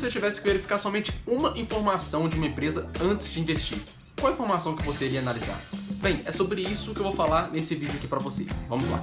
você tivesse que verificar somente uma informação de uma empresa antes de investir, qual a informação que você iria analisar? Bem, é sobre isso que eu vou falar nesse vídeo aqui para você. Vamos lá.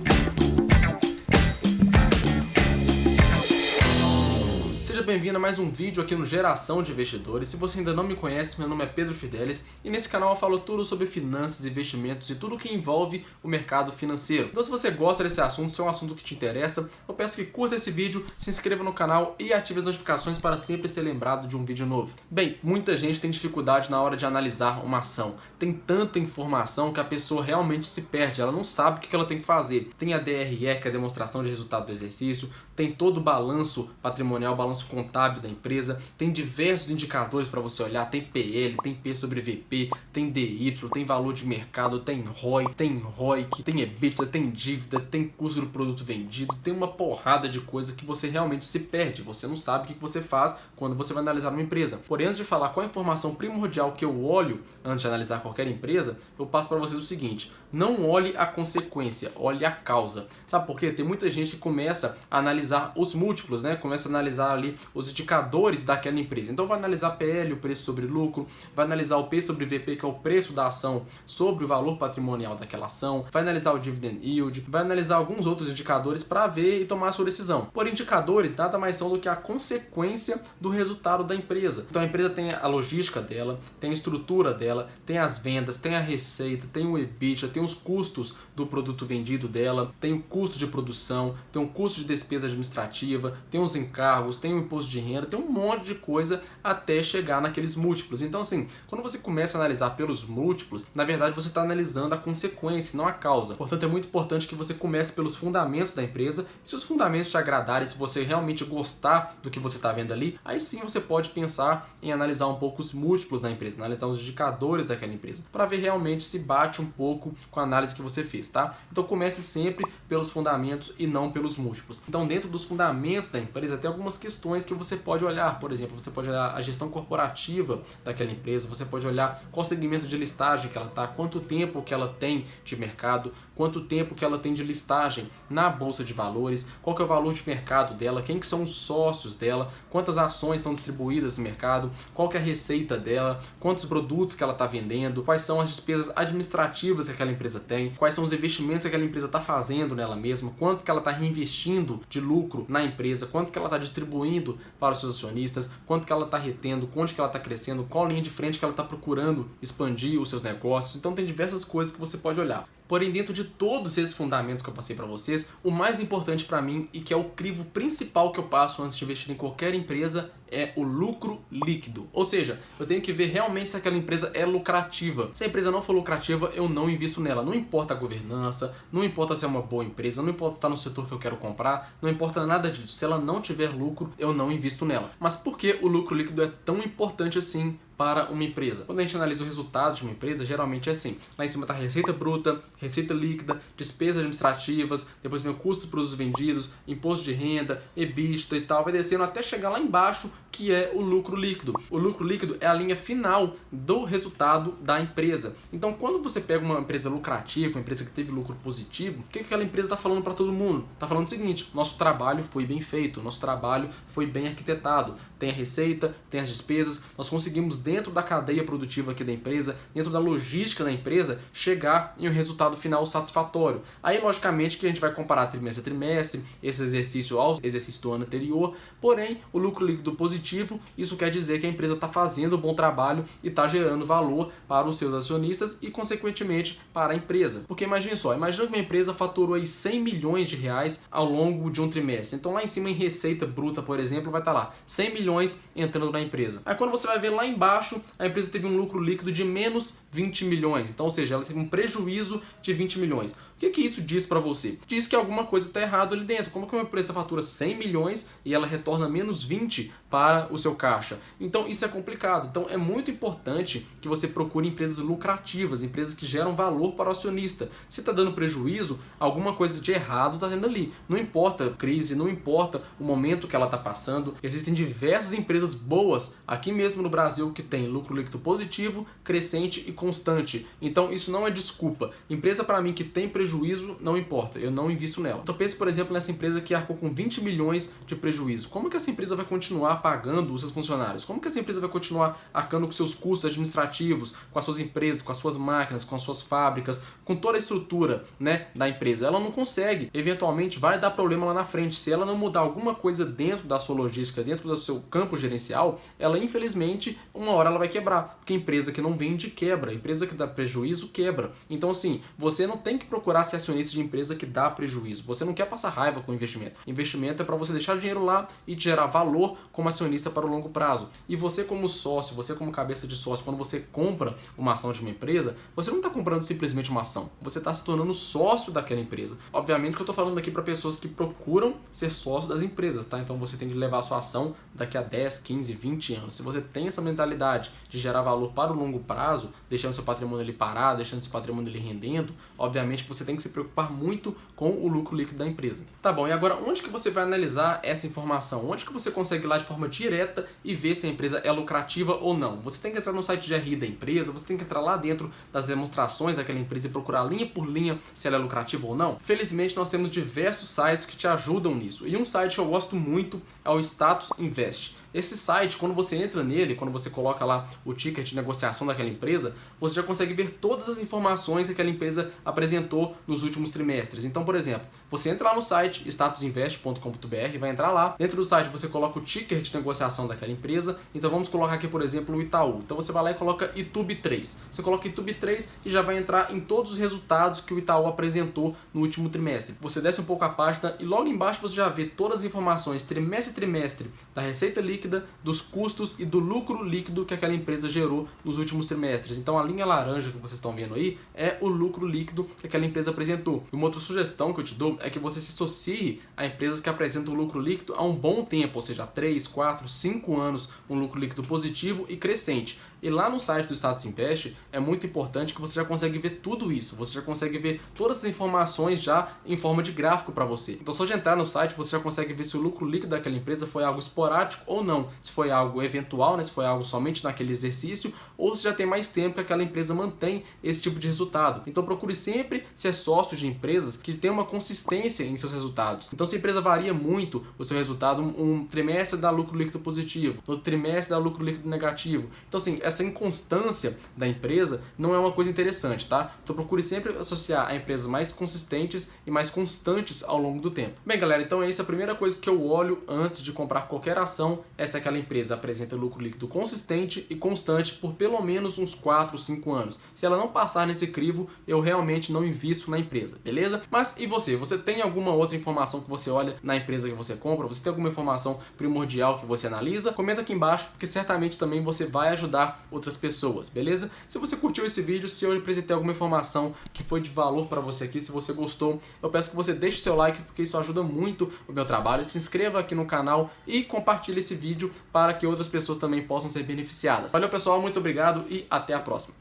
Seja bem-vindo a mais um vídeo aqui no Geração de Investidores. Se você ainda não me conhece, meu nome é Pedro Fidelis e nesse canal eu falo tudo sobre finanças, investimentos e tudo que envolve o mercado financeiro. Então se você gosta desse assunto, se é um assunto que te interessa, eu peço que curta esse vídeo, se inscreva no canal e ative as notificações para sempre ser lembrado de um vídeo novo. Bem, muita gente tem dificuldade na hora de analisar uma ação. Tem tanta informação que a pessoa realmente se perde, ela não sabe o que ela tem que fazer. Tem a DRE, que é a demonstração de resultado do exercício, tem todo o balanço patrimonial, balanço contábil da empresa, tem diversos indicadores para você olhar, tem PL, tem P sobre VP, tem DY, tem valor de mercado, tem ROI, tem ROIC, tem EBITDA, tem dívida, tem custo do produto vendido, tem uma porrada de coisa que você realmente se perde, você não sabe o que você faz quando você vai analisar uma empresa. Porém, antes de falar qual a informação primordial que eu olho antes de analisar qualquer empresa, eu passo para vocês o seguinte: não olhe a consequência, olhe a causa. Sabe por quê? Tem muita gente que começa a analisar os múltiplos, né? Começa a analisar ali os indicadores daquela empresa. Então vai analisar PL, o preço sobre lucro, vai analisar o P sobre VP, que é o preço da ação sobre o valor patrimonial daquela ação, vai analisar o dividend yield, vai analisar alguns outros indicadores para ver e tomar a sua decisão. Por indicadores, nada mais são do que a consequência do resultado da empresa. Então a empresa tem a logística dela, tem a estrutura dela, tem as vendas, tem a receita, tem o EBITDA, tem os custos do produto vendido dela, tem o custo de produção, tem o custo de despesa administrativa, tem os encargos, tem o imposto de renda, tem um monte de coisa até chegar naqueles múltiplos. Então assim, quando você começa a analisar pelos múltiplos, na verdade você está analisando a consequência, não a causa. Portanto, é muito importante que você comece pelos fundamentos da empresa. Se os fundamentos te agradarem, se você realmente gostar do que você está vendo ali, aí sim você pode pensar em analisar um pouco os múltiplos da empresa, analisar os indicadores daquela empresa, para ver realmente se bate um pouco com a análise que você fez, tá? Então comece sempre pelos fundamentos e não pelos múltiplos. Então dentro dos fundamentos da empresa tem algumas questões que você pode olhar. Por exemplo, você pode olhar a gestão corporativa daquela empresa, você pode olhar qual segmento de listagem que ela está, quanto tempo que ela tem de mercado, quanto tempo que ela tem de listagem na Bolsa de Valores, qual que é o valor de mercado dela, quem que são os sócios dela, quantas ações estão distribuídas no mercado, qual que é a receita dela, quantos produtos que ela está vendendo, quais são as despesas administrativas que aquela empresa tem, quais são os investimentos que aquela empresa está fazendo nela mesma, quanto que ela está reinvestindo de lucro na empresa, quanto que ela está distribuindo para os seus acionistas, quanto que ela está retendo, quanto que ela está crescendo, qual linha de frente que ela está procurando expandir os seus negócios. Então tem diversas coisas que você pode olhar. Porém, dentro de todos esses fundamentos que eu passei para vocês, o mais importante para mim e que é o crivo principal que eu passo antes de investir em qualquer empresa é o lucro líquido. Ou seja, eu tenho que ver realmente se aquela empresa é lucrativa. Se a empresa não for lucrativa, eu não invisto nela. Não importa a governança, não importa se é uma boa empresa, não importa se está no setor que eu quero comprar, não importa nada disso. Se ela não tiver lucro, eu não invisto nela. Mas por que o lucro líquido é tão importante assim para uma empresa? Quando a gente analisa o resultado de uma empresa, geralmente é assim. Lá em cima está a receita bruta, receita líquida, despesas administrativas, depois vem o custo dos produtos vendidos, imposto de renda, EBITDA e tal, vai descendo até chegar lá embaixo, que é o lucro líquido. O lucro líquido é a linha final do resultado da empresa. Então, quando você pega uma empresa lucrativa, uma empresa que teve lucro positivo, o que aquela empresa está falando para todo mundo? Está falando o seguinte: nosso trabalho foi bem feito, nosso trabalho foi bem arquitetado, tem a receita, tem as despesas, nós conseguimos dentro da cadeia produtiva aqui da empresa, dentro da logística da empresa, chegar em um resultado final satisfatório. Aí, logicamente, que a gente vai comparar trimestre a trimestre, esse exercício ao exercício do ano anterior, porém, o lucro líquido positivo, isso quer dizer que a empresa está fazendo um bom trabalho e está gerando valor para os seus acionistas e, consequentemente, para a empresa. Porque imagine só, imagina que uma empresa faturou aí 100 milhões de reais ao longo de um trimestre. Então, lá em cima, em receita bruta, por exemplo, vai estar lá 100 milhões entrando na empresa. Aí, quando você vai ver lá embaixo, a empresa teve um lucro líquido de menos 20 milhões. Então, ou seja, ela teve um prejuízo de 20 milhões. O que isso diz para você? Diz que alguma coisa está errada ali dentro. Como que uma empresa fatura 100 milhões e ela retorna menos 20 para o seu caixa? Então isso é complicado. Então é muito importante que você procure empresas lucrativas, empresas que geram valor para o acionista. Se está dando prejuízo, alguma coisa de errado está tendo ali. Não importa a crise, não importa o momento que ela está passando. Existem diversas empresas boas aqui mesmo no Brasil que tem lucro líquido positivo, crescente e constante. Então isso não é desculpa. Empresa para mim que tem prejuízo prejuízo, não importa, eu não invisto nela. Então pense, por exemplo, nessa empresa que arcou com 20 milhões de prejuízo. Como que essa empresa vai continuar pagando os seus funcionários? Como que essa empresa vai continuar arcando com seus custos administrativos, com as suas empresas, com as suas máquinas, com as suas fábricas, com toda a estrutura, né, da empresa? Ela não consegue. Eventualmente vai dar problema lá na frente. Se ela não mudar alguma coisa dentro da sua logística, dentro do seu campo gerencial, ela infelizmente, uma hora ela vai quebrar. Porque a empresa que não vende quebra, a empresa que dá prejuízo quebra. Então assim, você não tem que procurar ser acionista de empresa que dá prejuízo. Você não quer passar raiva com o investimento. Investimento é para você deixar dinheiro lá e te gerar valor como acionista para o longo prazo. E você como sócio, você como cabeça de sócio, quando você compra uma ação de uma empresa, você não está comprando simplesmente uma ação. Você está se tornando sócio daquela empresa. Obviamente que eu estou falando aqui para pessoas que procuram ser sócio das empresas, tá? Então você tem que levar a sua ação daqui a 10, 15, 20 anos. Se você tem essa mentalidade de gerar valor para o longo prazo, deixando seu patrimônio ali parado, deixando seu patrimônio ali rendendo, obviamente que você tem que se preocupar muito com o lucro líquido da empresa. Tá bom, e agora onde que você vai analisar essa informação? Onde que você consegue ir lá de forma direta e ver se a empresa é lucrativa ou não? Você tem que entrar no site de RI da empresa, você tem que entrar lá dentro das demonstrações daquela empresa e procurar linha por linha se ela é lucrativa ou não. Felizmente nós temos diversos sites que te ajudam nisso. E um site que eu gosto muito é o Status Invest. Esse site, quando você entra nele, quando você coloca lá o ticket de negociação daquela empresa, você já consegue ver todas as informações que aquela empresa apresentou nos últimos trimestres. Então, por exemplo, você entra lá no site statusinvest.com.br, vai entrar lá, dentro do site você coloca o ticker de negociação daquela empresa. Então vamos colocar aqui, por exemplo, o Itaú. Então você vai lá e coloca ITUB3. Você coloca ITUB3 e já vai entrar em todos os resultados que o Itaú apresentou no último trimestre. Você desce um pouco a página e logo embaixo você já vê todas as informações trimestre a trimestre da receita líquida, dos custos e do lucro líquido que aquela empresa gerou nos últimos trimestres. Então a linha laranja que vocês estão vendo aí é o lucro líquido que aquela empresa apresentou. E uma outra sugestão que eu te dou é que você se associe a empresas que apresentam lucro líquido há um bom tempo, ou seja, 3, 4, 5 anos, um lucro líquido positivo e crescente. E lá no site do Status Invest é muito importante que você já consegue ver tudo isso, você já consegue ver todas as informações já em forma de gráfico para você. Então só de entrar no site você já consegue ver se o lucro líquido daquela empresa foi algo esporádico ou não, se foi algo eventual, né, se foi algo somente naquele exercício, ou se já tem mais tempo que aquela empresa mantém esse tipo de resultado. Então procure sempre ser sócio de empresas que tenham uma consistência em seus resultados. Então se a empresa varia muito o seu resultado, um trimestre dá lucro líquido positivo, no outro trimestre dá lucro líquido negativo. Então assim, essa inconstância da empresa não é uma coisa interessante, tá? Então procure sempre associar a empresas mais consistentes e mais constantes ao longo do tempo. Bem, galera, então essa é a primeira coisa que eu olho antes de comprar qualquer ação, é se aquela empresa apresenta lucro líquido consistente e constante por pelo menos uns 4, 5 anos. Se ela não passar nesse crivo, eu realmente não invisto na empresa, beleza? Mas e você? Você tem alguma outra informação que você olha na empresa que você compra? Você tem alguma informação primordial que você analisa? Comenta aqui embaixo, porque certamente também você vai ajudar outras pessoas, beleza? Se você curtiu esse vídeo, se eu apresentei alguma informação que foi de valor para você aqui, se você gostou, eu peço que você deixe o seu like, porque isso ajuda muito o meu trabalho. Se inscreva aqui no canal e compartilhe esse vídeo para que outras pessoas também possam ser beneficiadas. Valeu, pessoal, muito obrigado e até a próxima.